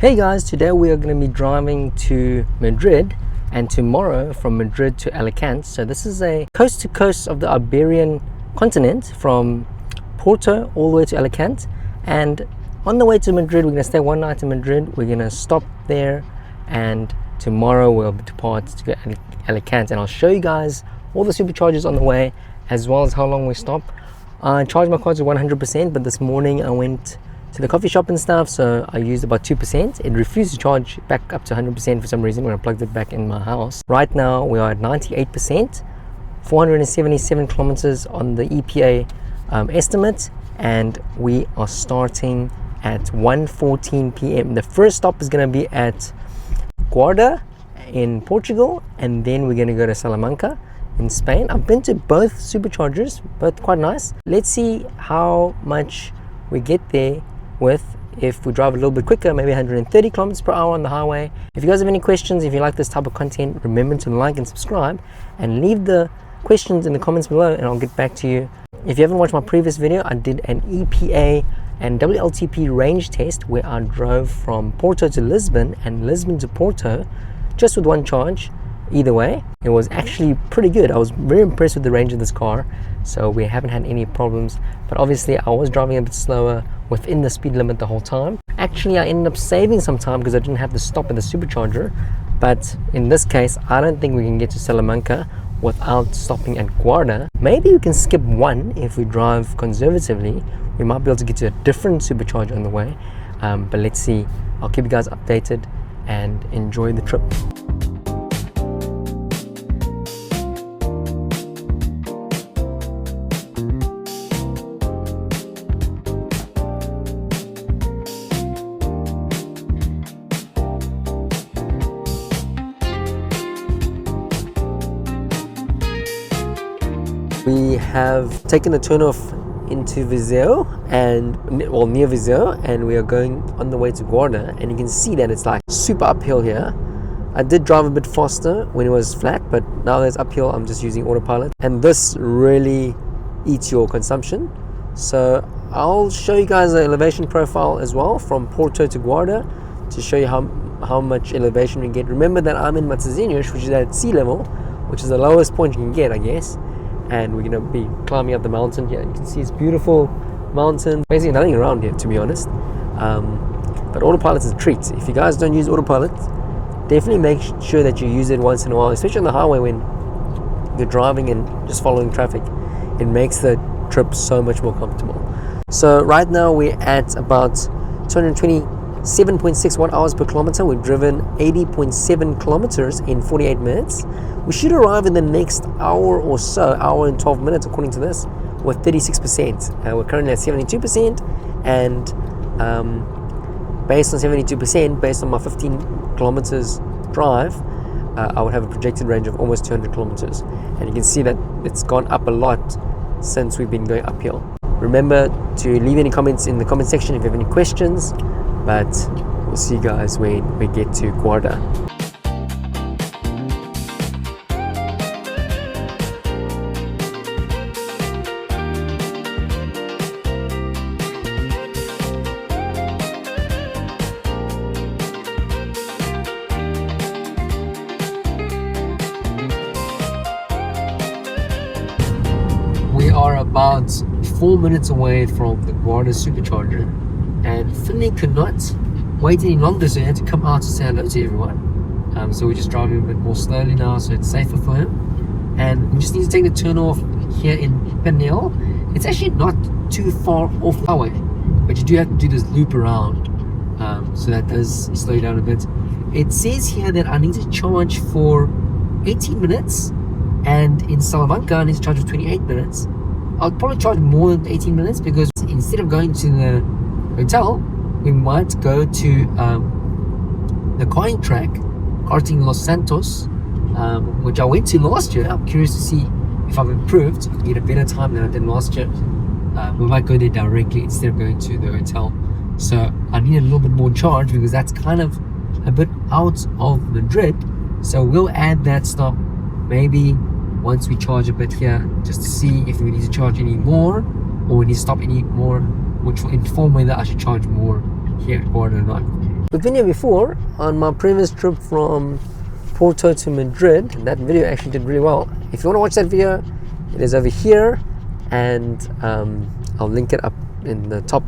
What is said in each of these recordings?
Hey guys, today we are going to be driving to Madrid and tomorrow from Madrid to Alacant. So this is a coast to coast of the Iberian continent from Porto all the way to Alacant. And on the way to Madrid, we're going to stay one night in Madrid. We're going to stop there and tomorrow we'll depart to go to Alacant. And I'll show you guys all the superchargers on the way as well as how long we stop. I charged my car to 100%, but this morning I went to the coffee shop and stuff, so I used about 2%. It refused to charge back up to 100% for some reason when I plugged it back in my house. Right now we are at 98%, 477 kilometers on the EPA estimate, and we are starting at 1:14 p.m. The first stop is going to be at Guarda in Portugal, and then we're going to go to Salamanca in Spain. I've been to both superchargers, both quite nice. Let's see how much we get there with if we drive a little bit quicker, maybe 130 kilometers per hour on the highway. If you guys have any questions, if you like this type of content, remember to like and subscribe and leave the questions in the comments below and I'll get back to you. If you haven't watched my previous video, I did an EPA and WLTP range test where I drove from Porto to Lisbon and Lisbon to Porto just with one charge. Either way, it was actually pretty good. I was very impressed with the range of this car, so we haven't had any problems. But obviously I was driving a bit slower within the speed limit the whole time. Actually, I ended up saving some time because I didn't have to stop at the supercharger. But in this case, I don't think we can get to Salamanca without stopping at Guarda. Maybe we can skip one if we drive conservatively. We might be able to get to a different supercharger on the way. But let's see. I'll keep you guys updated and enjoy the trip. We have taken the turnoff into Viseu near Viseu, and we are going on the way to Guarda, and you can see that it's like super uphill here. I did drive a bit faster when it was flat, but now that it's uphill I'm just using autopilot, and this really eats your consumption. So I'll show you guys the elevation profile as well from Porto to Guarda to show you how much elevation we get. Remember that I'm in Matosinhos, which is at sea level, which is the lowest point you can get, I guess. And we're going to be climbing up the mountain here. You can see it's beautiful mountain. Basically nothing around here, to be honest. But autopilot is a treat. If you guys don't use autopilot, definitely make sure that you use it once in a while, especially on the highway when you're driving and just following traffic. It makes the trip so much more comfortable. So right now we're at about 227.6 watt-hours per kilometer. We've driven 80.7 kilometers in 48 minutes. We should arrive in the next hour or so, hour and 12 minutes according to this, with 36%. We're currently at 72%, and based on 72%, based on my 15 kilometers drive, I would have a projected range of almost 200 kilometers. And you can see that it's gone up a lot since we've been going uphill. Remember to leave any comments in the comment section if you have any questions, but we'll see you guys when we get to Guarda. We are about 4 minutes away from the Guarda supercharger, and Finley could not wait any longer, so he had to come out to say hello to everyone. So we're just driving a bit more slowly now, so it's safer for him. And we just need to take the turn off here in Penel. It's actually not too far off the highway, but you do have to do this loop around, so that does slow you down a bit. It says here that I need to charge for 18 minutes, and in Salamanca I need to charge for 28 minutes. I'll probably charge more than 18 minutes because instead of going to the hotel, we might go to the karting track, Karting Los Santos, which I went to last year. I'm curious to see if I've improved, get a better time than I did last year. We might go there directly instead of going to the hotel. So I need a little bit more charge because that's kind of a bit out of Madrid. So we'll add that stop maybe once we charge a bit here, just to see if we need to charge any more or we need to stop any more, which will inform whether I should charge more here at Guarda or not. We've been here before on my previous trip from Porto to Madrid. That video actually did really well. If you want to watch that video, it is over here, and I'll link it up in the top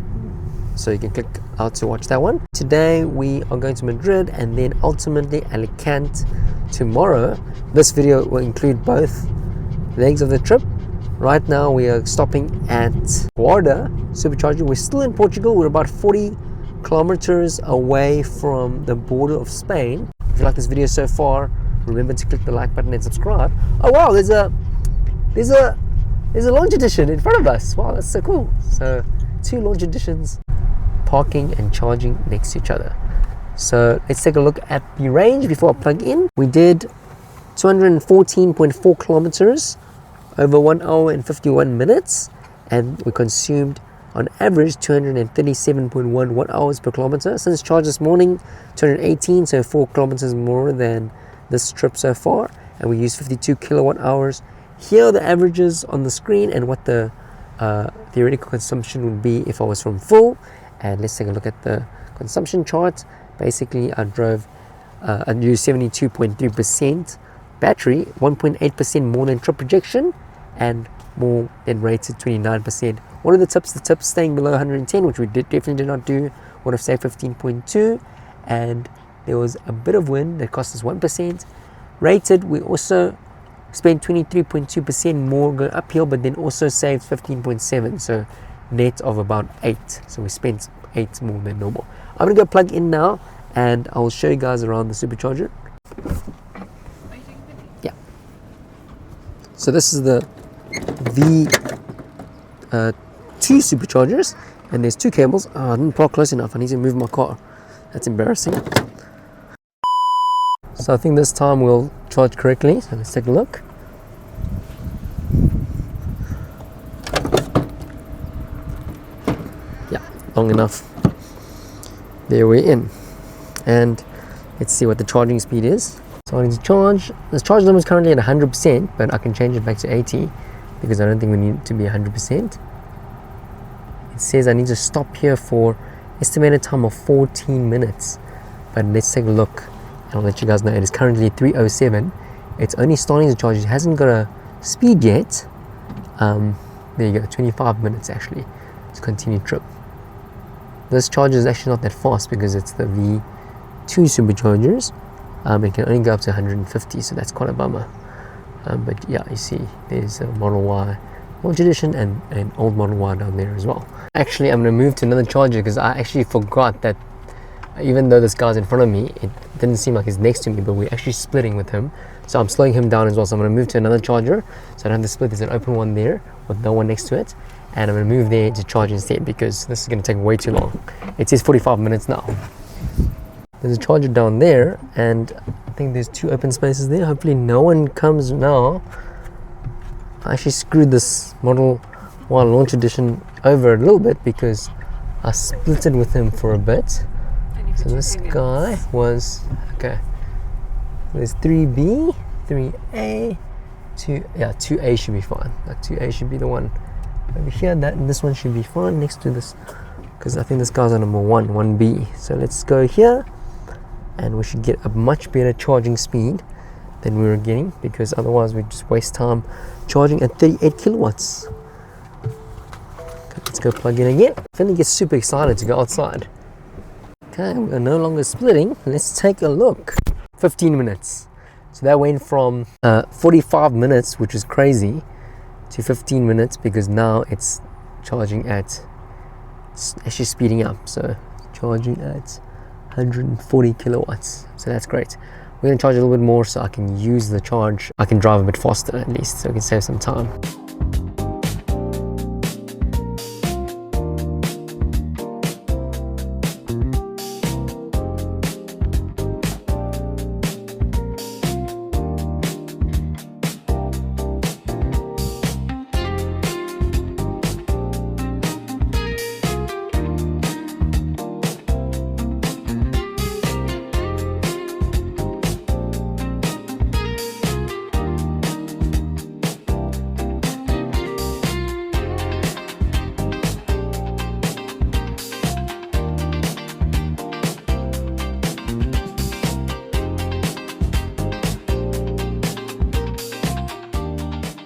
so you can click out to watch that one. Today we are going to Madrid and then ultimately Alacant tomorrow. This video will include both legs of the trip. Right now we are stopping at Guarda Supercharger. We're still in Portugal. We're about 40 kilometers away from the border of Spain. If you like this video so far, remember to click the like button and subscribe. Oh wow, there's a launch edition in front of us. Wow, that's so cool. So 2 launch editions parking and charging next to each other. So let's take a look at the range before I plug in. We did 214.4 kilometers over 1 hour and 51 minutes, and we consumed on average 237.1 watt-hours per kilometer. Since charge this morning, 218, so 4 kilometers more than this trip so far, and we used 52 kilowatt hours. Here are the averages on the screen and what the theoretical consumption would be if I was from full. And let's take a look at the consumption chart. Basically, I used 72.3% battery, 1.8% more than trip projection, and more than rated 29%. What are the tips? The tips staying below 110, which we definitely did not do, would have saved 15.2, and there was a bit of wind that cost us 1%. Rated, we also spent 23.2% more going uphill, but then also saved 15.7, so net of about 8. So we spent 8 more than normal. I'm gonna go plug in now and I'll show you guys around the supercharger. Yeah. So this is the V2 superchargers, and there's 2 cables. Oh, I didn't park close enough. I need to move my car. That's embarrassing. So I think this time we'll charge correctly. So let's take a look. Yeah, long enough. There we're in. And let's see what the charging speed is. So I need to charge. This charge limit is currently at 100%, but I can change it back to 80 because I don't think we need it to be 100%. It says I need to stop here for estimated time of 14 minutes. But let's take a look. I'll let you guys know it is currently 3:07. It's only starting to charge. It hasn't got a speed yet. There you go, 25 minutes actually to continue trip. This charger is actually not that fast because it's the V2 superchargers. It can only go up to 150, so that's quite a bummer. But yeah, you see there's a Model Y launch edition and an old Model Y down there as well. Actually, I'm going to move to another charger because I actually forgot that even though this guy's in front of me, it didn't seem like he's next to me, but we're actually splitting with him. So I'm slowing him down as well. So I'm going to move to another charger so I don't have to split. There's an open one there with no one next to it. And I'm going to move there to charge instead because this is going to take way too long. It says 45 minutes now. There's a charger down there, and I think there's 2 open spaces there. Hopefully no one comes now. I actually screwed this Model Y launch edition over a little bit because I split it with him for a bit. So this guy was, okay, there's 3B, 3A, 2A should be fine. That 2A should be the one over here. This one should be fine next to this, because I think this guy's on number 1B. So let's go here, and we should get a much better charging speed than we were getting, because otherwise we just waste time charging at 38 kilowatts. Okay, let's go plug in again. I finally get super excited to go outside. Okay, we're no longer splitting. Let's take a look. 15 minutes. So that went from 45 minutes, which is crazy, to 15 minutes because now it's charging at, it's actually speeding up. So charging at 140 kilowatts. So that's great. We're going to charge a little bit more so I can use the charge. I can drive a bit faster at least, so I can save some time.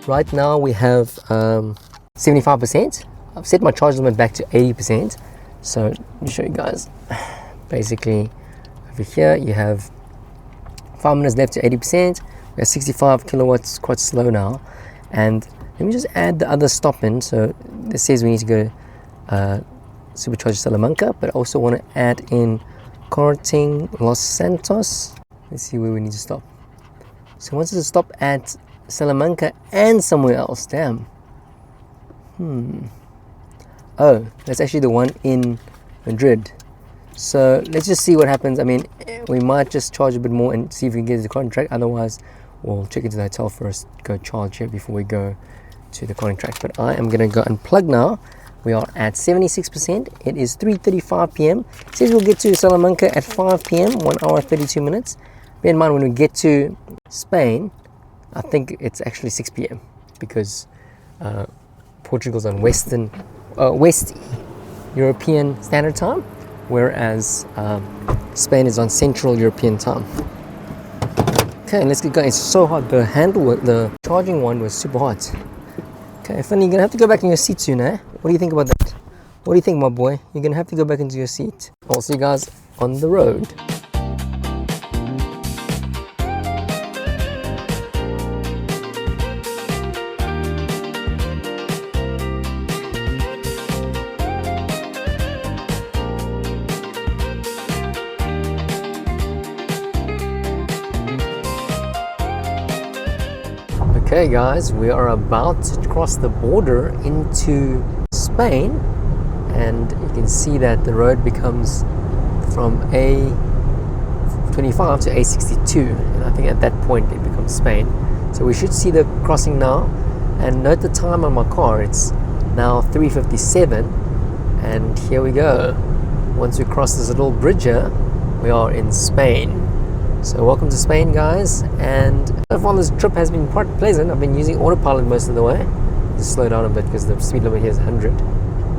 Right now we have 75%. I've set my charge limit back to 80%. So let me show you guys. Basically, over here you have 5 minutes left to 80%. We have 65 kilowatts, quite slow now. And let me just add the other stop in. So this says we need to go Supercharger Salamanca, but I also want to add in Karting Los Santos. Let's see where we need to stop. So I wanted to stop at Salamanca and somewhere else. Damn. Oh, that's actually the one in Madrid. So let's just see what happens. I mean, we might just charge a bit more and see if we can get to the karting track. Otherwise, we'll check into the hotel first, go charge here before we go to the karting track. But I am going to go unplug now. We are at 76%. It is 3:35 p.m. It says we'll get to Salamanca at 5 p.m., 1 hour 32 minutes. Bear in mind, when we get to Spain, I think it's actually 6 p.m. because Portugal's on West European Standard Time, whereas Spain is on Central European Time. Okay, let's get going. It's so hot. The handle, the charging one was super hot. Okay, Fanny, you're gonna have to go back in your seat soon, eh? What do you think about that? What do you think, my boy? You're gonna have to go back into your seat. I'll see you guys on the road. Okay guys, we are about to cross the border into Spain, and you can see that the road becomes from A25 to A62, and I think at that point it becomes Spain. So we should see the crossing now, and note the time on my car. It's now 3:57, and here we go. Once we cross this little bridge here, we are in Spain. So welcome to Spain, guys, and so far this trip has been quite pleasant. I've been using autopilot most of the way. Just slow down a bit because the speed limit here is 100.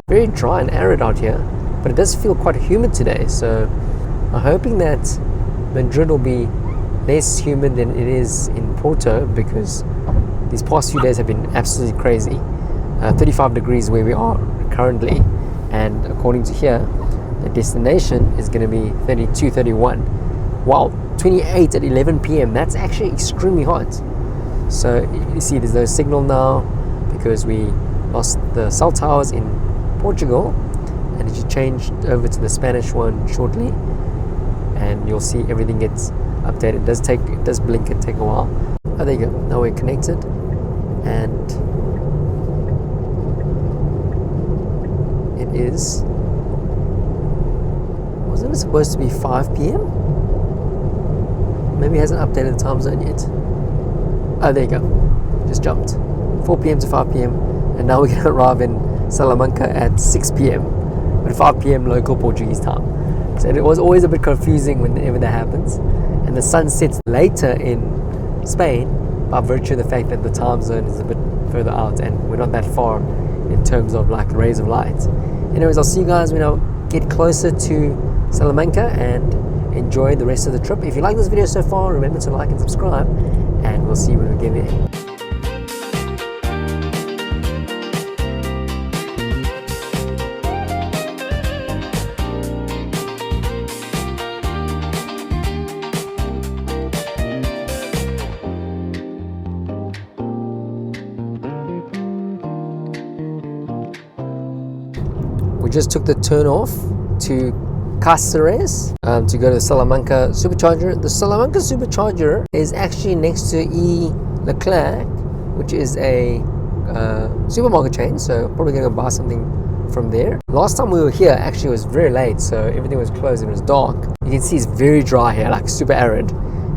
Very dry and arid out here, but it does feel quite humid today. So I'm hoping that Madrid will be less humid than it is in Porto, because these past few days have been absolutely crazy. 35 degrees where we are currently, and according to here, the destination is going to be 32, 31. Wow, 28 at 11 p.m. That's actually extremely hot. So you see there's no signal now because we lost the cell towers in Portugal, and it just changed over to the Spanish one shortly, and you'll see everything gets updated. It does blink and take a while. Oh, there you go. Now we're connected, and it is, wasn't it supposed to be 5 p.m.? Maybe it hasn't updated the time zone yet. Oh, there you go. Just jumped. 4 p.m. to 5 p.m. And now we're going to arrive in Salamanca at 6 p.m. But 5 p.m. local Portuguese time. So it was always a bit confusing whenever that happens. And the sun sets later in Spain by virtue of the fact that the time zone is a bit further out and we're not that far in terms of like rays of light. Anyways, I'll see you guys when I get closer to Salamanca and enjoy the rest of the trip. If you like this video so far, remember to like and subscribe, and we'll see you when we get there. We just took the turn off to Cáceres to go to the Salamanca Supercharger. The Salamanca Supercharger is actually next to Leclerc, which is a supermarket chain, so probably going to buy something from there. Last time we were here actually was very late, so everything was closed and it was dark. You can see it's very dry here, like super arid.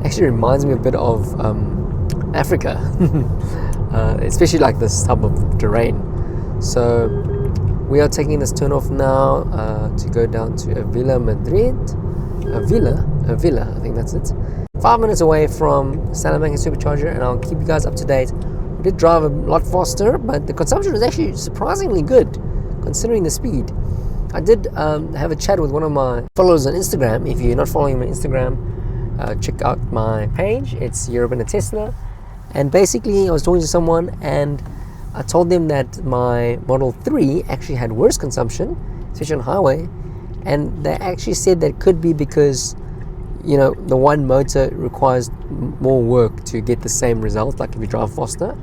Actually reminds me a bit of Africa, especially like this type of terrain. So we are taking this turn off now to go down to Avila, Madrid. Avila, I think that's it. 5 minutes away from Salamanca Supercharger, and I'll keep you guys up to date. We did drive a lot faster, but the consumption was actually surprisingly good considering the speed. I did have a chat with one of my followers on Instagram. If you're not following me on Instagram, check out my page. It's Europe in a Tesla. And basically I was talking to someone and I told them that my Model 3 actually had worse consumption, especially on highway, and they actually said that it could be because, you know, the one motor requires more work to get the same result, like if you drive faster,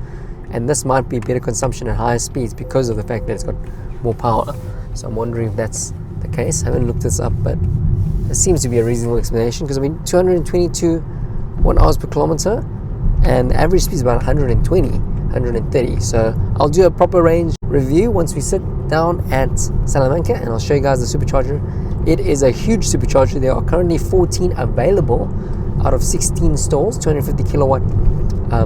and this might be better consumption at higher speeds because of the fact that it's got more power. So I'm wondering if that's the case. I haven't looked this up, but it seems to be a reasonable explanation, because I mean 222 1 hours per kilometer, and the average speed is about 130. So I'll do a proper range review once we sit down at Salamanca, and I'll show you guys the supercharger. It is a huge supercharger. There are currently 14 available out of 16 stalls, 250 kilowatt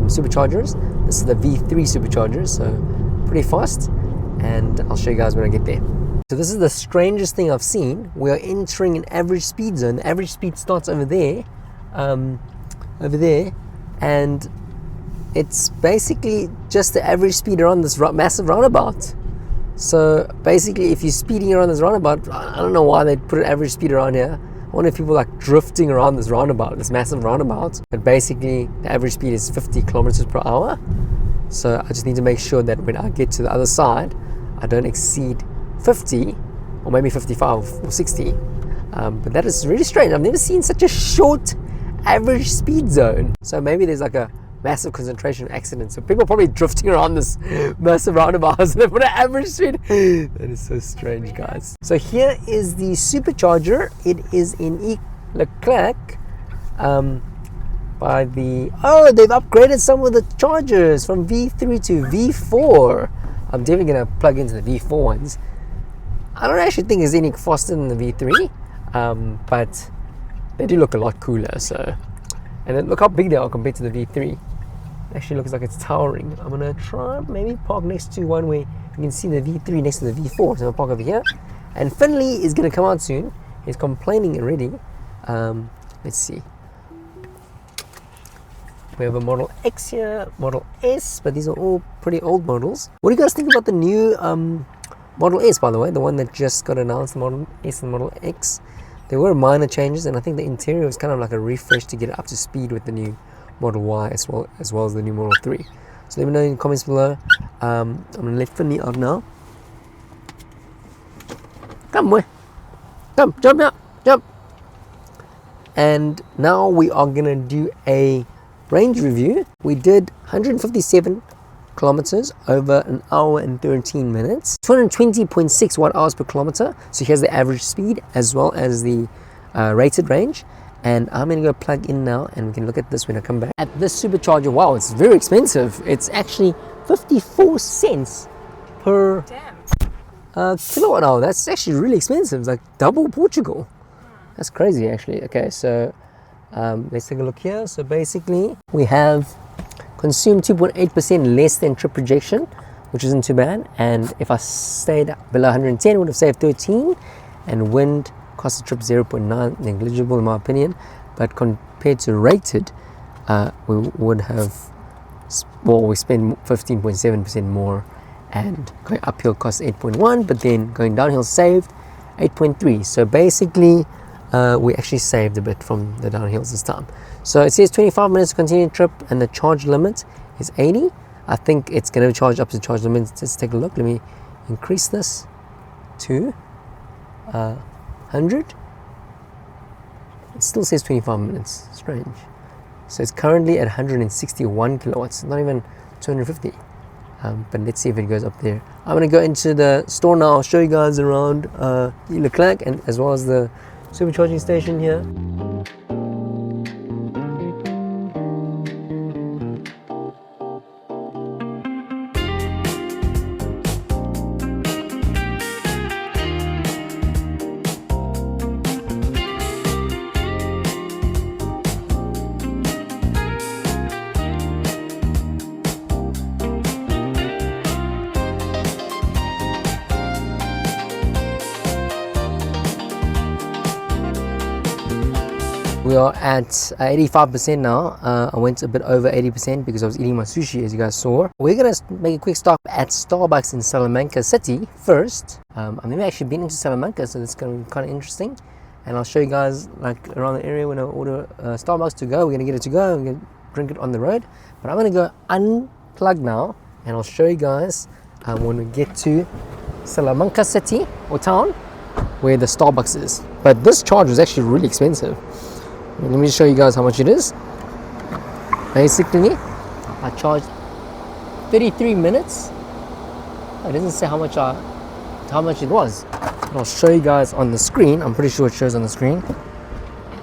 superchargers. This is the V3 supercharger, so pretty fast, and I'll show you guys when I get there. So this is the strangest thing I've seen. We are entering an average speed zone. The average speed starts over there, and it's basically just the average speed around this massive roundabout. So basically, if you're speeding around this roundabout, I don't know why they put an average speed around here. I wonder if people are like drifting around this roundabout, this massive roundabout. But basically, the average speed is 50 kilometers per hour. So I just need to make sure that when I get to the other side, I don't exceed 50, or maybe 55 or 60. But that is really strange. I've never seen such a short average speed zone. So maybe there's like a massive concentration of accidents. So people are probably drifting around this massive roundabout and they put an average speed. That is so strange, guys. So here is the supercharger. It is in Leclerc. By the... Oh, they've upgraded some of the chargers from V3 to V4. I'm definitely going to plug into the V4 ones. I don't actually think it's any faster than the V3, but they do look a lot cooler. So, and then look how big they are compared to the V3. It actually looks like it's towering. I'm gonna try maybe park next to one where you can see the V3 next to the V4. So I'm gonna park over here. And Finley is gonna come out soon. He's complaining already. Let's see. We have a Model X here, Model S, but these are all pretty old models. What do you guys think about the new Model S, by the way? The one that just got announced, the Model S and Model X. There were minor changes, and I think the interior was kind of like a refresh to get it up to speed with the new Model Y as well as the new Model 3. So let me know in the comments below. I'm going to let Finley out now. Come, boy. Come, jump out. Jump. And now we are going to do a range review. We did 157 kilometers over an hour and 13 minutes. 220.6 watt hours per kilometer. So here's the average speed as well as the rated range. And I'm going to go plug in now, and we can look at this when I come back. At this supercharger, wow, it's very expensive. It's actually 54 cents per kilowatt hour. That's actually really expensive. It's like double Portugal. That's crazy, actually. Okay, so let's take a look here. So basically, we have consumed 2.8% less than trip projection, which isn't too bad. And if I stayed below 110, it would have saved 13. And wind cost the trip 0.9, negligible in my opinion. But compared to rated, we would have, well, we spend 15.7% more. And going uphill cost 8.1, but then going downhill saved 8.3. So basically, we actually saved a bit from the downhills this time. So it says 25 minutes to continue trip, and the charge limit is 80. I think it's going to charge up to charge limit. Let's take a look. Let me increase this to 100. It still says 25 minutes. Strange. So it's currently at 161 kilowatts, not even 250. But let's see if it goes up there. I'm going to go into the store now. I'll show you guys around Leclerc, and as well as the supercharging station here. We are at 85% now. I went a bit over 80% because I was eating my sushi, as you guys saw. We're going to make a quick stop at Starbucks in Salamanca City first. I've never actually been into Salamanca, so it's going to be kind of interesting. And I'll show you guys like around the area when I order Starbucks to go. We're going to get it to go and drink it on the road. But I'm going to go unplug now, and I'll show you guys when we get to Salamanca city or town where the Starbucks is. But this charger is actually really expensive. Let me show you guys how much it is. Basically, I charged 33 minutes. It doesn't say how much it was. But I'll show you guys on the screen. I'm pretty sure it shows on the screen.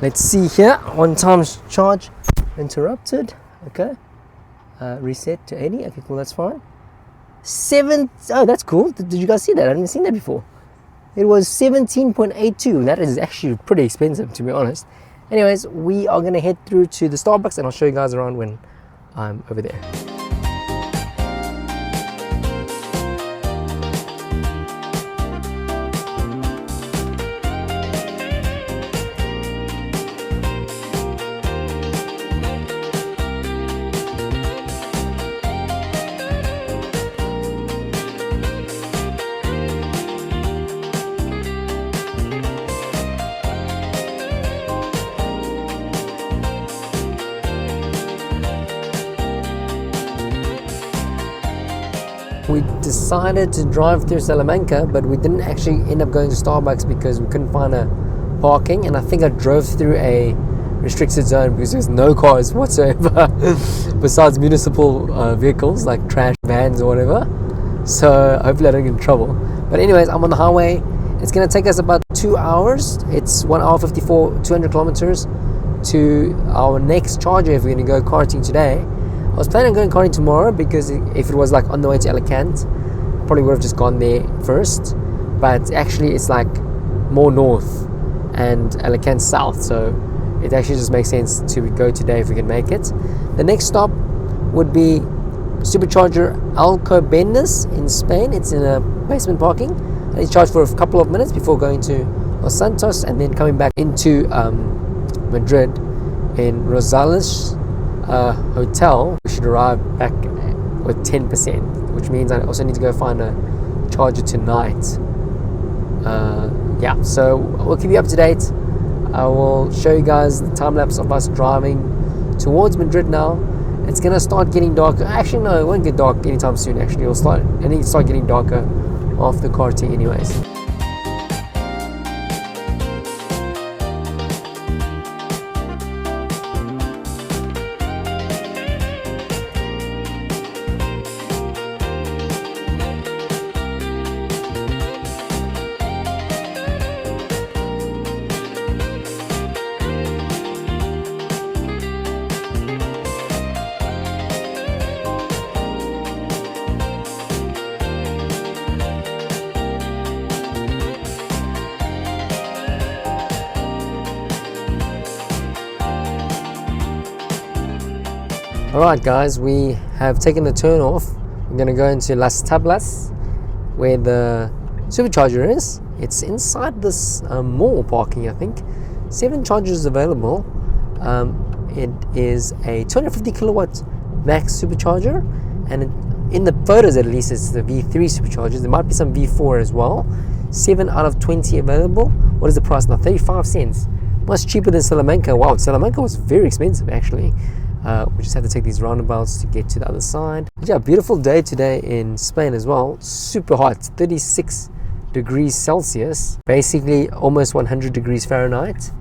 Let's see here. 1 times charge interrupted. Okay. Reset to 80. Okay, cool. That's fine. Oh, that's cool. Did you guys see that? I haven't seen that before. It was 17.82. That is actually pretty expensive, to be honest. Anyways, we are going to head through to the Starbucks, and I'll show you guys around when I'm over there. We decided to drive through Salamanca, but we didn't actually end up going to Starbucks because we couldn't find a parking, and I think I drove through a restricted zone because there's no cars whatsoever besides municipal vehicles like trash vans or whatever. So hopefully I don't get in trouble. But anyways, I'm on the highway. It's going to take us about 2 hours. It's 1 hour 54, 200 kilometers to our next charger if we're going to go karting today. I was planning on going karting tomorrow because if it was like on the way to Alacant, probably would have just gone there first. But actually it's like more north and Alacant south, so it actually just makes sense to go today if we can make it. The next stop would be Supercharger Alcobendas in Spain. It's in a basement parking, and it's charged for a couple of minutes before going to Los Santos and then coming back into Madrid in Rosales hotel. We should arrive back with 10%, which means I also need to go find a charger tonight. Yeah, so we'll keep you up to date. I will show you guys the time lapse of us driving towards Madrid now. It's gonna start getting darker. Actually, no, it won't get dark anytime soon. Actually, it'll start getting darker after karting, anyways. Alright guys, we have taken the turn off. We're going to go into Las Tablas where the Supercharger is. It's inside this mall parking, I think. 7 chargers available. It is a 250 kilowatt max Supercharger, and in the photos at least it's the V3 Superchargers. There might be some V4 as well. 7 out of 20 available. What is the price now? 35 cents. Much cheaper than Salamanca. Wow, Salamanca was very expensive actually. We just had to take these roundabouts to get to the other side. But yeah, beautiful day today in Spain as well. Super hot, 36 degrees Celsius, basically almost 100 degrees Fahrenheit.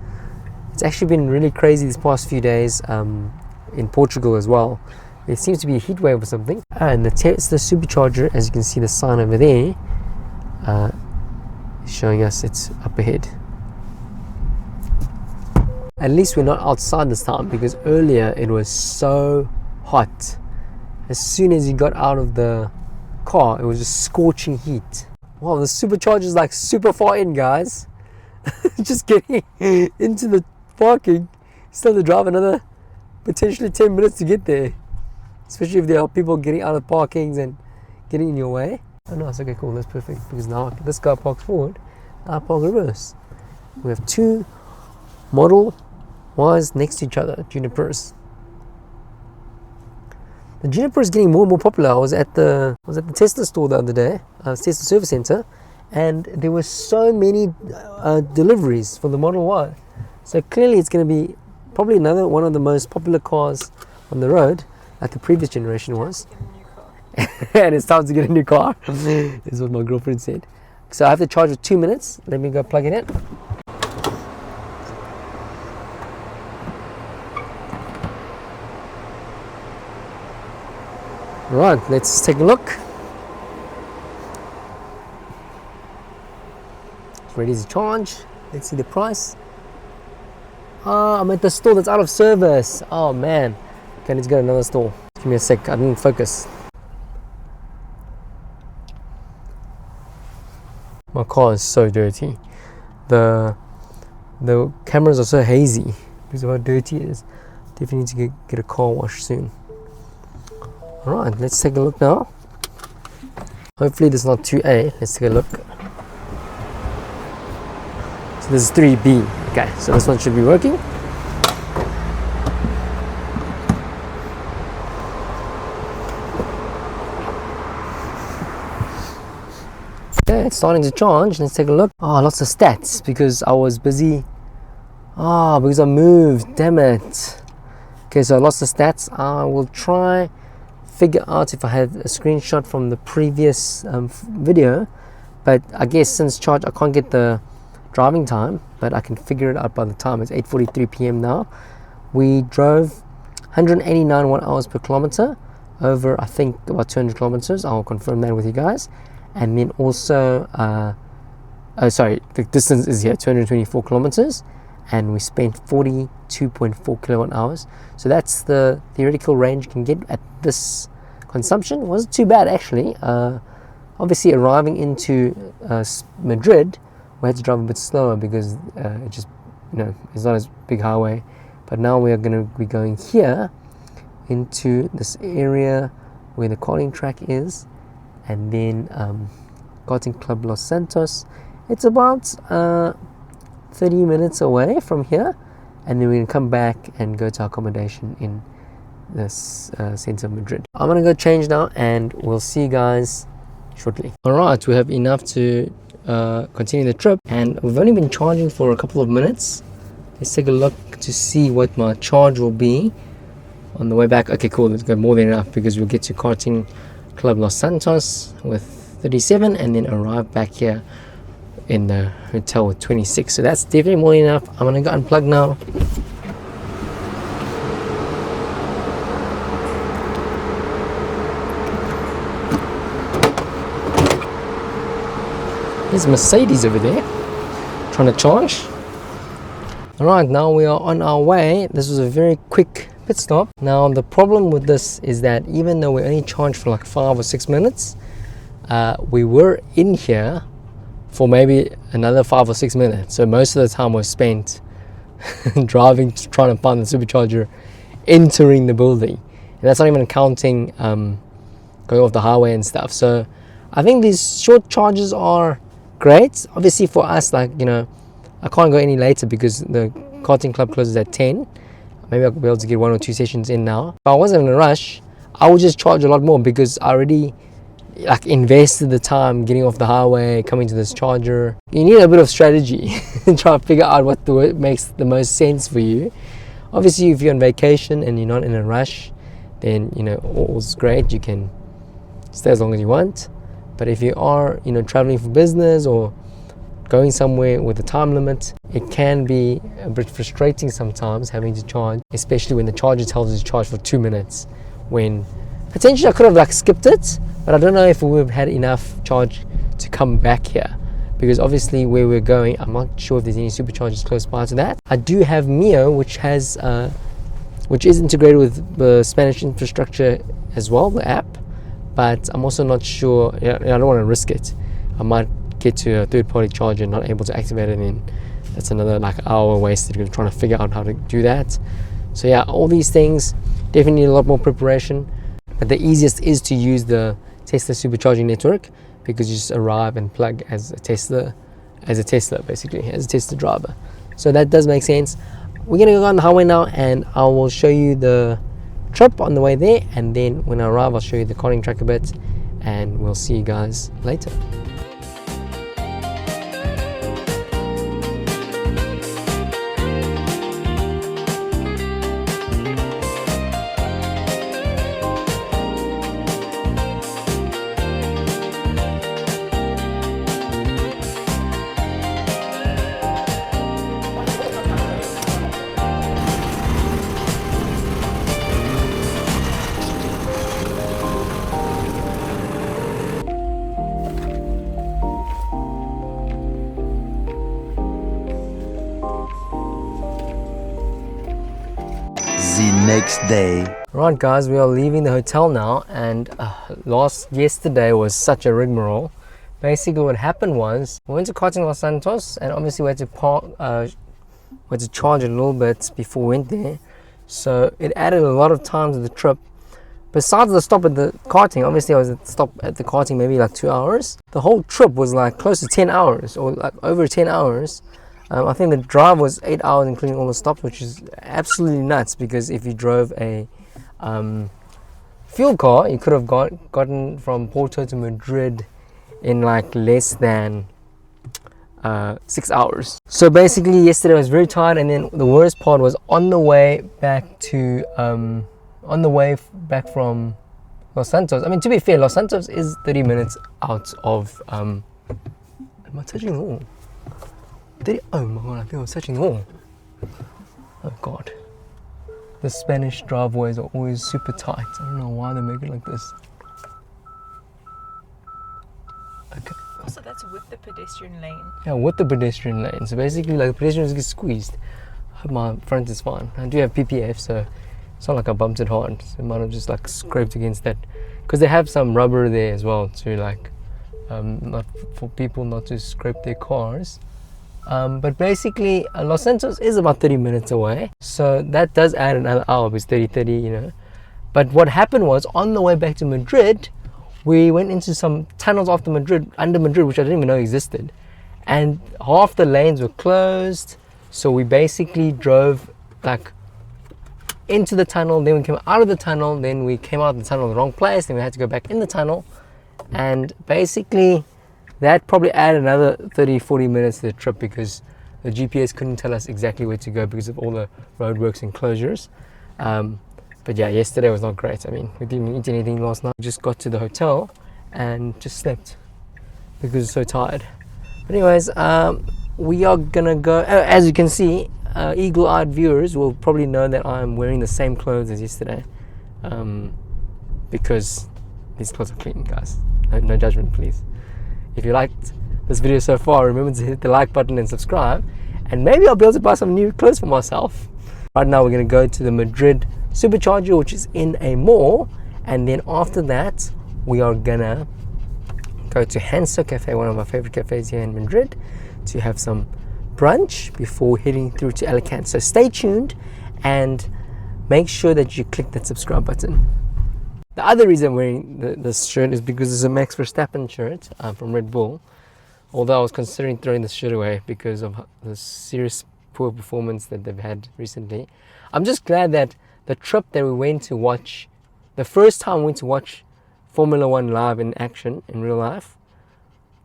It's actually been really crazy these past few days in Portugal as well. There seems to be a heat wave or something. And the Tesla Supercharger, as you can see the sign over there, showing us it's up ahead. At least we're not outside this time, because earlier it was so hot. As soon as you got out of the car, it was just scorching heat. Wow, the Supercharger is like super far in, guys. Just getting into the parking, still have to drive another potentially 10 minutes to get there. Especially if there are people getting out of parkings and getting in your way. Oh no, it's okay, cool, that's perfect. Because now this guy parks forward, I park reverse. We have 2 Model Ys next to each other, Junipers. The Juniper is getting more and more popular. I was at the Tesla store the other day, Tesla service center, and there were so many deliveries for the Model Y. So clearly it's going to be probably another one of the most popular cars on the road like the previous generation was. And it's time to get a new car. Is what my girlfriend said. So I have to charge for 2 minutes. Let me go plug it in. Right, let's take a look. It's ready to charge. Let's see the price. I'm at the store that's out of service. Oh man. Okay, let's go to another store. Give me a sec, I didn't focus. My car is so dirty. The cameras are so hazy because of how dirty it is. Definitely need to get a car wash soon. Alright, let's take a look now. Hopefully this is not 2A. Let's take a look. So this is 3B. Okay, so this one should be working. Okay, it's starting to charge. Let's take a look. Oh, lots of stats because I was busy. Because I moved. Damn it. Okay, so I lost the stats. I will try figure out if I had a screenshot from the previous video, but I guess since charge I can't get the driving time, but I can figure it out by the time. It's 8:43 p.m. now. We drove 189 watt-hours per kilometer over I think about 200 kilometers. I'll confirm that with you guys. And then also the distance is here 224 kilometers, and we spent 42.4 kilowatt hours. So that's the theoretical range you can get at this consumption. It wasn't too bad actually. Obviously arriving into Madrid, we had to drive a bit slower because it just, it's not as big highway. But now we are going to be going here into this area where the karting track is, and then Karting Club Los Santos. It's about 30 minutes away from here, and then we can come back and go to our accommodation in this center of Madrid. I'm gonna go change now and we'll see you guys shortly. Alright, we have enough to continue the trip, and we've only been charging for a couple of minutes. Let's take a look to see what my charge will be on the way back. Okay, cool, let's go more than enough because we'll get to Karting Club Los Santos with 37 and then arrive back here in the hotel with 26. So that's definitely more than enough. I'm gonna go unplug now. There's Mercedes over there trying to charge. Alright, now we are on our way. This was a very quick pit stop. Now the problem with this is that even though we only charged for like 5 or 6 minutes, we were in here for maybe another 5 or 6 minutes. So most of the time was spent driving, trying to find the supercharger, entering the building. And that's not even counting going off the highway and stuff. So I think these short charges are great. Obviously for us, like, I can't go any later because the karting club closes at 10. Maybe I'll be able to get 1 or 2 sessions in now. If I wasn't in a rush, I would just charge a lot more because I already invested the time getting off the highway, coming to this charger. You need a bit of strategy and try to figure out what makes the most sense for you. Obviously, if you're on vacation and you're not in a rush, then all's great. You can stay as long as you want. But if you are traveling for business or going somewhere with a time limit, it can be a bit frustrating sometimes having to charge, especially when the charger tells you to charge for 2 minutes, when potentially I could have skipped it, but I don't know if we would have had enough charge to come back here, because obviously where we're going, I'm not sure if there's any superchargers close by to that. I do have Mio, which is integrated with the Spanish infrastructure as well, the app, but I'm also not sure. I don't want to risk it. I might get to a third-party charger and not able to activate it, and that's another hour wasted trying to figure out how to do that. So yeah, all these things definitely need a lot more preparation, but the easiest is to use the Tesla supercharging network, because you just arrive and plug as a Tesla basically, as a Tesla driver. So that does make sense. We're gonna go on the highway now, and I will show you the trip on the way there, and then when I arrive I'll show you the karting track a bit, and we'll see you guys later. The next day. Right guys, we are leaving the hotel now, and yesterday was such a rigmarole. Basically what happened was, we went to Karting Los Santos, and obviously we had to park, we had to charge a little bit before we went there. So it added a lot of time to the trip. Besides the stop at the karting, obviously I was at stop at the karting maybe like 2 hours. The whole trip was like close to 10 hours, or like over 10 hours. I think the drive was 8 hours including all the stops, which is absolutely nuts, because if you drove a fuel car, you could have gotten from Porto to Madrid in like less than 6 hours. So basically yesterday I was very tired, and then the worst part was on the way back from Los Santos. I mean, to be fair, Los Santos is 30 minutes out of am I touching the wall? Oh my god, I think I was touching the wall. Oh god. The Spanish driveways are always super tight. I don't know why they make it like this. Okay. Also, that's with the pedestrian lane. Yeah, with the pedestrian lane. So basically, like, the pedestrians get squeezed. I hope my front is fine. I do have PPF, so it's not like I bumped it hard. So it might have just like scraped against that. Because they have some rubber there as well to like, not for people not to scrape their cars. But basically, Los Santos is about 30 minutes away. So that does add another hour, because 30, you know. But what happened was, on the way back to Madrid, we went into some tunnels under Madrid, which I didn't even know existed. And half the lanes were closed. So we basically drove like into the tunnel, then we came out of the tunnel, then we came out of the tunnel in the wrong place, then we had to go back in the tunnel. And basically, that probably added another 30-40 minutes to the trip, because the GPS couldn't tell us exactly where to go because of all the roadworks and closures. But yeah, yesterday was not great. I mean, we didn't eat anything last night. We just got to the hotel and just slept because we were so tired. But anyways, we are gonna go, as you can see, eagle-eyed viewers will probably know that I'm wearing the same clothes as yesterday, because these clothes are clean, guys. No judgment, please. If you liked this video so far, remember to hit the like button and subscribe, and maybe I'll be able to buy some new clothes for myself. Right now we're going to go to the Madrid Supercharger, which is in a mall, and then after that we are gonna go to HanSo Café, one of my favorite cafes here in Madrid, to have some brunch before heading through to Alacant. So stay tuned and make sure that you click that subscribe button. The other reason I'm wearing this shirt is because it's a Max Verstappen shirt from Red Bull. Although I was considering throwing this shirt away because of the serious poor performance that they've had recently. I'm just glad that the trip that we went to watch, the first time we went to watch Formula One live in action, in real life,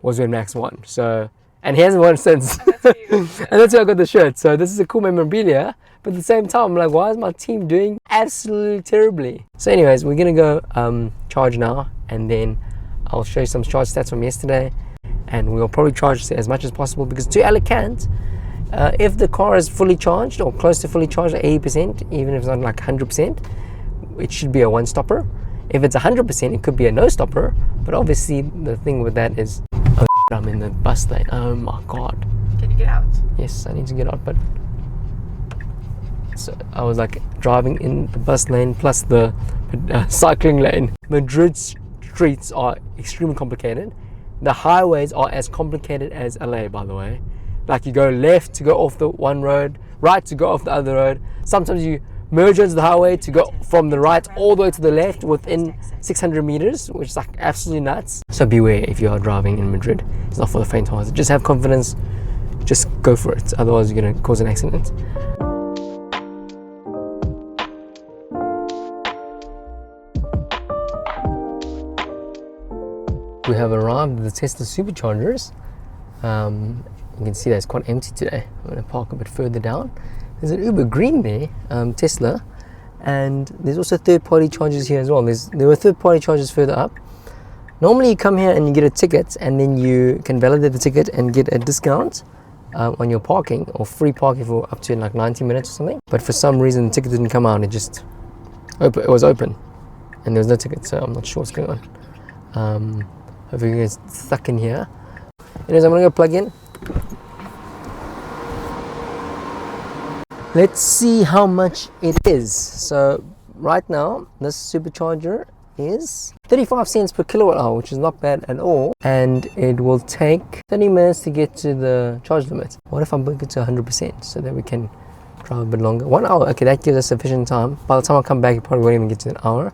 was when Max won. So, and he hasn't won since. And that's why I got the shirt. So this is a cool memorabilia. But at the same time, I'm like, why is my team doing absolutely terribly? So anyways, we're going to go charge now, and then I'll show you some charge stats from yesterday, and we'll probably charge as much as possible, because to Alacant, if the car is fully charged or close to fully charged at 80%, even if it's not like 100%, it should be a one-stopper. If it's 100%, it could be a no-stopper. But obviously, the thing with that is, oh, I'm in the bus lane. Oh my god. Can you get out? Yes, I need to get out, but so I was like driving in the bus lane plus the cycling lane. Madrid's streets are extremely complicated. The highways are as complicated as LA, by the way. Like, you go left to go off the one road, right to go off the other road. Sometimes you merge into the highway to go from the right all the way to the left within 600 meters, which is like absolutely nuts. So beware if you are driving in Madrid. It's not for the faint-hearted. Just have confidence. Just go for it. Otherwise, you're going to cause an accident. We have arrived at the Tesla Superchargers. You can see that it's quite empty today. I'm going to park a bit further down. There's an Uber Green there, Tesla, and there's also third-party chargers here as well. There were third-party chargers further up. Normally you come here and you get a ticket, and then you can validate the ticket and get a discount on your parking, or free parking for up to like 90 minutes or something. But for some reason the ticket didn't come out. It was open and there was no ticket, so I'm not sure what's going on. Hopefully you guys stuck in here. Anyways, I'm gonna go plug in. Let's see how much it is. So right now this supercharger is 35 cents per kilowatt hour, which is not bad at all, and it will take 30 minutes to get to the charge limit. What if I book it to 100% so that we can drive a bit longer? 1 hour, okay, that gives us sufficient time. By the time I come back, it probably won't even get to an hour.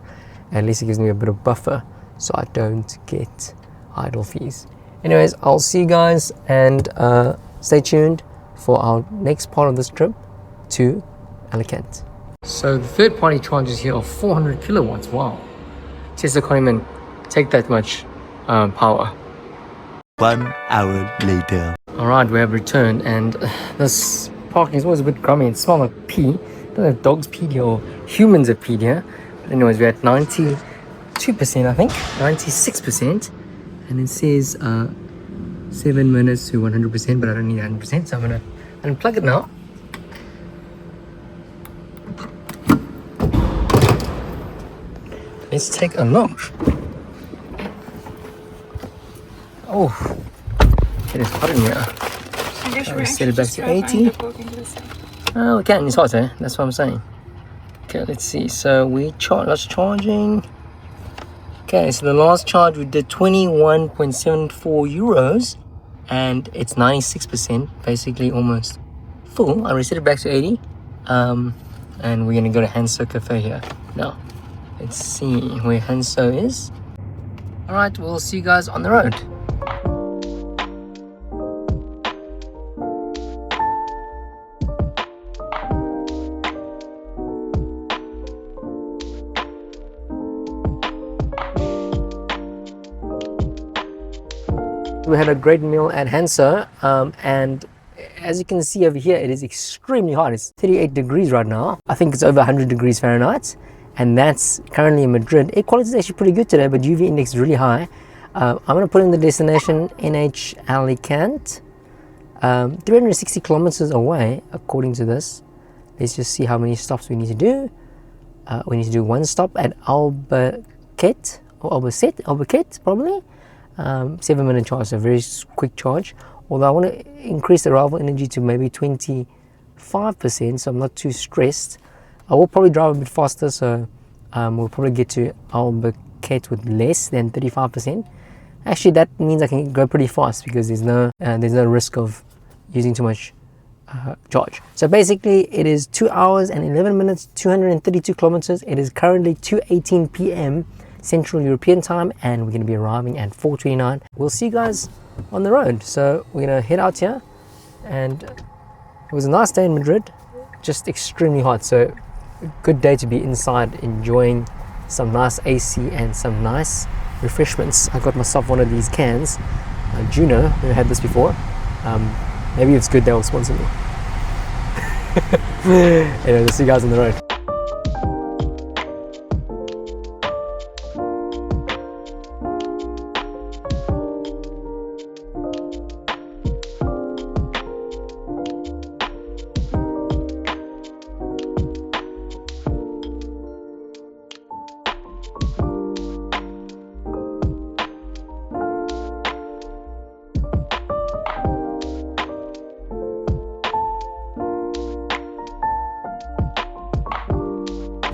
At least it gives me a bit of buffer so I don't get idle fees. Anyways, I'll see you guys, and stay tuned for our next part of this trip to Alacant. So the third party chargers here are 400 kilowatts. Wow. Tesla can't even take that much power. 1 hour later. Alright, we have returned, and this parking is always a bit grummy. It smells like pee. I don't know if dogs peed here or humans have peed here. But anyways, we're at 92%, I think, 96%, and it says 7 minutes to 100%, but I don't need 100%, so I'm gonna unplug it now. Let's take a look. Oh, it is hot in here. Shall we set it back to 80? Oh, we can. It's hot, eh? That's what I'm saying. Okay, let's see. So we lost charging. Okay, so the last charge we did 21.74 euros, and it's 96%, basically almost full. I reset it back to 80, and we're gonna go to HanSo Café here now. Let's see where HanSo is. Alright, we'll see you guys on the road. We had a great meal at HanSo, and as you can see over here, it is extremely hot. It's 38 degrees right now. I think it's over 100 degrees Fahrenheit. And that's currently in Madrid. Air quality is actually pretty good today, but UV index is really high. I'm going to put in the destination NH Alacant, 360 kilometers away according to this. Let's just see how many stops we need to do. We need to do 1 stop at Albacete, or Albacete probably. 7-minute charge, so very quick charge. Although I want to increase the arrival energy to maybe 25%, so I'm not too stressed. I will probably drive a bit faster, so we'll probably get to Albacete with less than 35%. Actually, that means I can go pretty fast because there's no risk of using too much charge. So basically, it is 2 hours and 11 minutes, 232 kilometers. It is currently 2:18 p.m. Central European time, and we're going to be arriving at 4:29. We'll see you guys on the road. So we're going to head out here, and it was a nice day in Madrid, just extremely hot. So good day to be inside enjoying some nice AC and some nice refreshments. I got myself one of these cans, Juno. Never had this before. Maybe it's good, they'll sponsor me. Anyway, we'll see you guys on the road.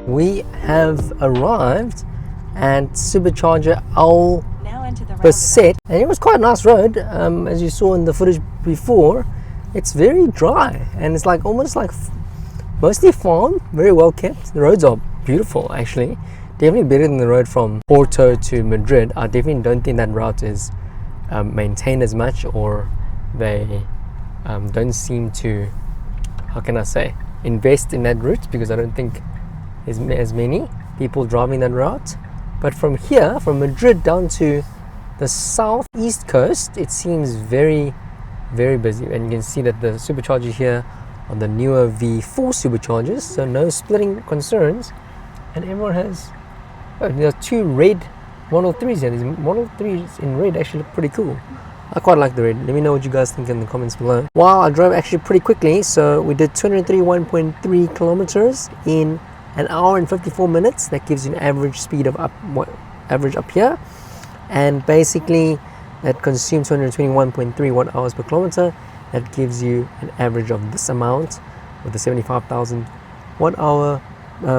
We have arrived at Supercharger Albacete, and it was quite a nice road. As you saw in the footage before, it's very dry, and it's like almost like mostly farm, very well kept. The roads are beautiful, actually. Definitely better than the road from Porto to Madrid. I definitely don't think that route is maintained as much, or they don't seem to, how can I say, invest in that route, because I don't think there's as many people driving that route. But from here, from Madrid down to the southeast coast, it seems very, very busy. And you can see that the supercharger here on the newer V4 superchargers, so no splitting concerns. And everyone has, there are 2 red Model 3s here. These Model 3s in red actually look pretty cool. I quite like the red. Let me know what you guys think in the comments below. Wow, I drove actually pretty quickly. So we did 231.3 kilometers in an hour and 54 minutes. That gives you an average speed of average up here, and basically that consumes 221.31 hours per kilometer. That gives you an average of this amount, with a 75,000 watt hour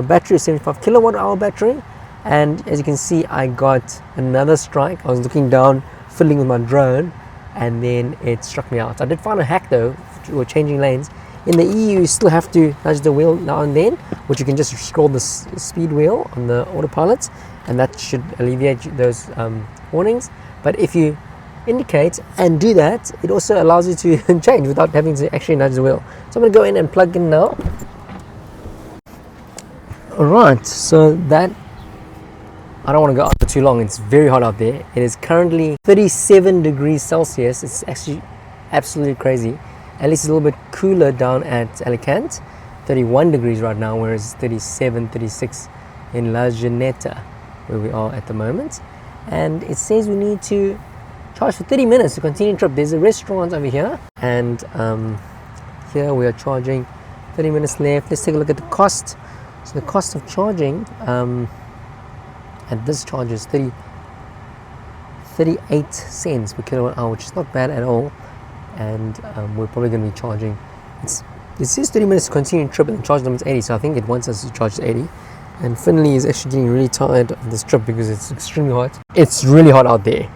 battery, 75 kilowatt hour battery. And as you can see, I got another strike. I was looking down, fiddling with my drone, and then it struck me out. I did find a hack though for changing lanes. In the EU, you still have to nudge the wheel now and then, which you can just scroll the speed wheel on the autopilot, and that should alleviate those warnings. But if you indicate and do that, it also allows you to change without having to actually nudge the wheel. So I'm going to go in and plug in now. Alright, so that, I don't want to go out for too long, it's very hot out there. It is currently 37 degrees Celsius. It's actually absolutely crazy. At least it's a little bit cooler down at Alacant, 31 degrees right now, whereas 37, 36 in La Juneta, where we are at the moment. And it says we need to charge for 30 minutes to continue the trip. There's a restaurant over here, and here we are charging, 30 minutes left. Let's take a look at the cost. So the cost of charging at this charge is 38 cents per kilowatt hour, which is not bad at all. And we're probably going to be charging, it says 30 minutes to continue the trip, and the charge limit is 80, so I think it wants us to charge to 80. And Finley is actually getting really tired of this trip because it's extremely hot. It's really hot out there.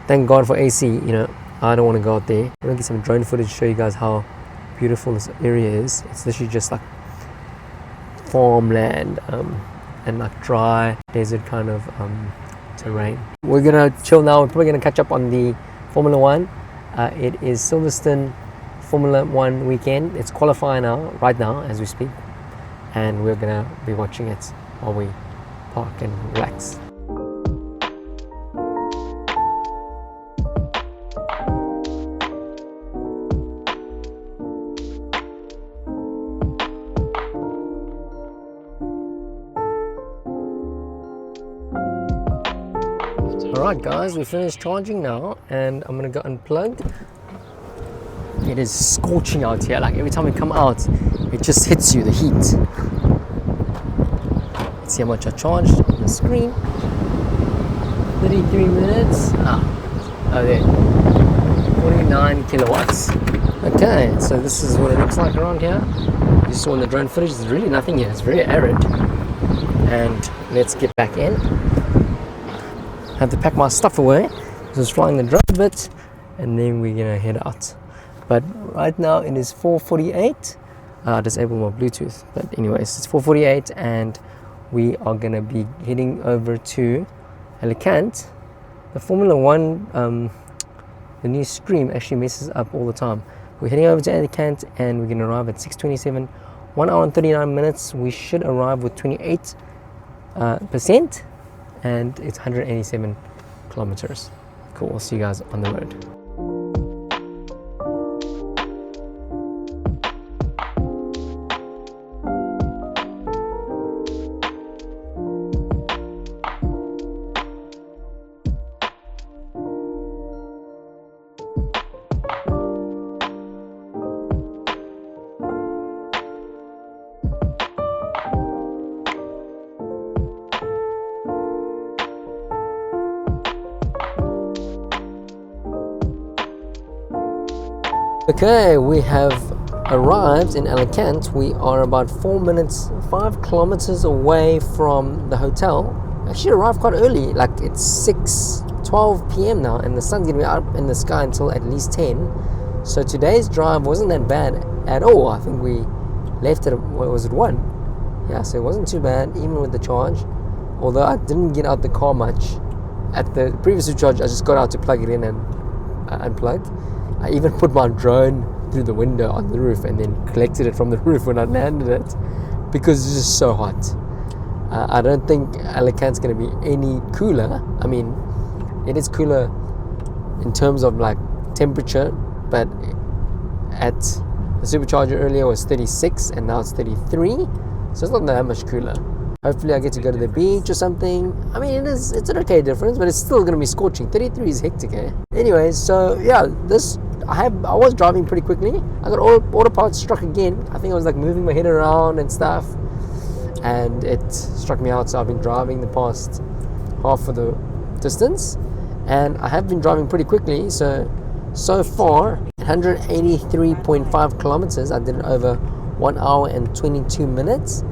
Thank God for AC. You know, I don't want to go out there. I'm going to get some drone footage to show you guys how beautiful this area is. It's literally just like farmland and like dry desert kind of terrain. We're going to chill now. We're probably going to catch up on the Formula 1. It is Silverstone Formula 1 weekend. It's qualifying now, right now as we speak, and we're gonna be watching it while we park and relax. Alright guys, we finished charging now, and I'm gonna go unplug. It is scorching out here, like every time we come out it just hits you, the heat. Let's see how much I charged on the screen. 33 minutes. Oh there, 49 kilowatts. Okay, so this is what it looks like around here. You saw in the drone footage, there's really nothing here, it's very arid. And let's get back in. I have to pack my stuff away, just flying the drone a bit, and then we're gonna head out. But right now it is 4:48. Disable my Bluetooth, but anyways, it's 4:48 and we are gonna be heading over to Alacant. The Formula 1 the new stream actually messes up all the time. We're heading over to Alacant and we're gonna arrive at 6:27, 1 hour and 39 minutes. We should arrive with 28% and it's 187 kilometers. Cool, we'll see you guys on the road. Okay, we have arrived in Alacant. We are about 5 kilometers away from the hotel. Actually arrived quite early, like it's 6:12 p.m. now, and the sun's gonna be up in the sky until at least 10. So today's drive wasn't that bad at all. I think we left at, what was it, 1? Yeah, so it wasn't too bad, even with the charge. Although I didn't get out the car much. At the previous charge, I just got out to plug it in and unplug. I even put my drone through the window on the roof and then collected it from the roof when I landed it, because it's just so hot. I don't think Alacant's going to be any cooler. I mean, it is cooler in terms of like temperature, but at the Supercharger earlier was 36 and now it's 33, so it's not that much cooler. Hopefully I get to go to the beach or something. I mean, it's an okay difference, but it's still going to be scorching. 33 is hectic, eh? Anyways, so yeah, I was driving pretty quickly. I got autopilot struck again. I think I was like moving my head around and stuff, and it struck me out. So I've been driving the past half of the distance, and I have been driving pretty quickly. So far 183.5 kilometers. I did it over 1 hour and 22 minutes,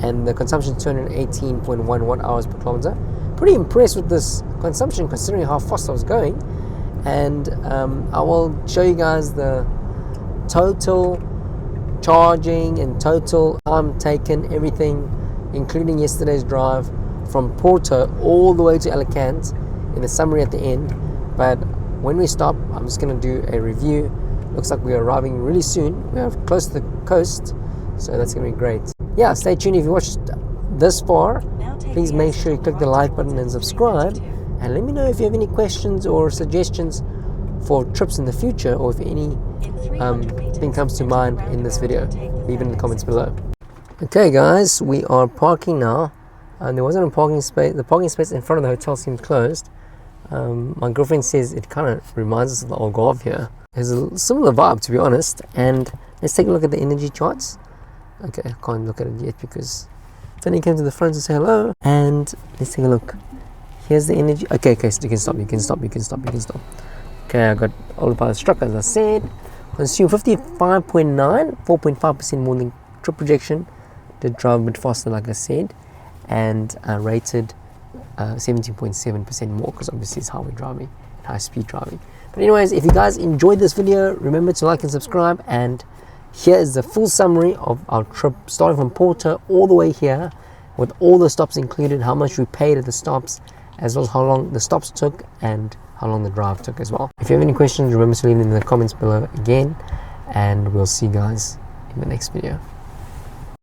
and the consumption 218.1 watt hours per kilometer. Pretty impressed with this consumption considering how fast I was going. And I will show you guys the total charging and total time taken, everything, including yesterday's drive from Porto all the way to Alacant in the summary at the end. But when we stop, I'm just going to do a review. Looks like we're arriving really soon. We're close to the coast, so that's going to be great. Yeah, stay tuned. If you watched this far, please make sure you click the like button and subscribe, and let me know if you have any questions or suggestions for trips in the future, or if any thing comes to mind in this video. Leave it in the comments below. Okay guys, we are parking now, and there wasn't a parking space. The parking space in front of the hotel seemed closed. My girlfriend says it kind of reminds us of the Algarve here. There's a similar vibe, to be honest. And let's take a look at the energy charts. Okay, I can't look at it yet because Fanny came to the front to say hello. And let's take a look. Here's the energy. Okay, so you can stop. Okay, I got autopilot struck, as I said. Consume 55.9, 4.5% more than trip projection. Did drive a bit faster, like I said. And rated 17.7% more, because obviously it's highway driving, high speed driving. But anyways, if you guys enjoyed this video, remember to like and subscribe. And here is the full summary of our trip, starting from Porto all the way here, with all the stops included, how much we paid at the stops, as well as how long the stops took and how long the drive took as well. If you have any questions, remember to leave them in the comments below again, and we'll see you guys in the next video.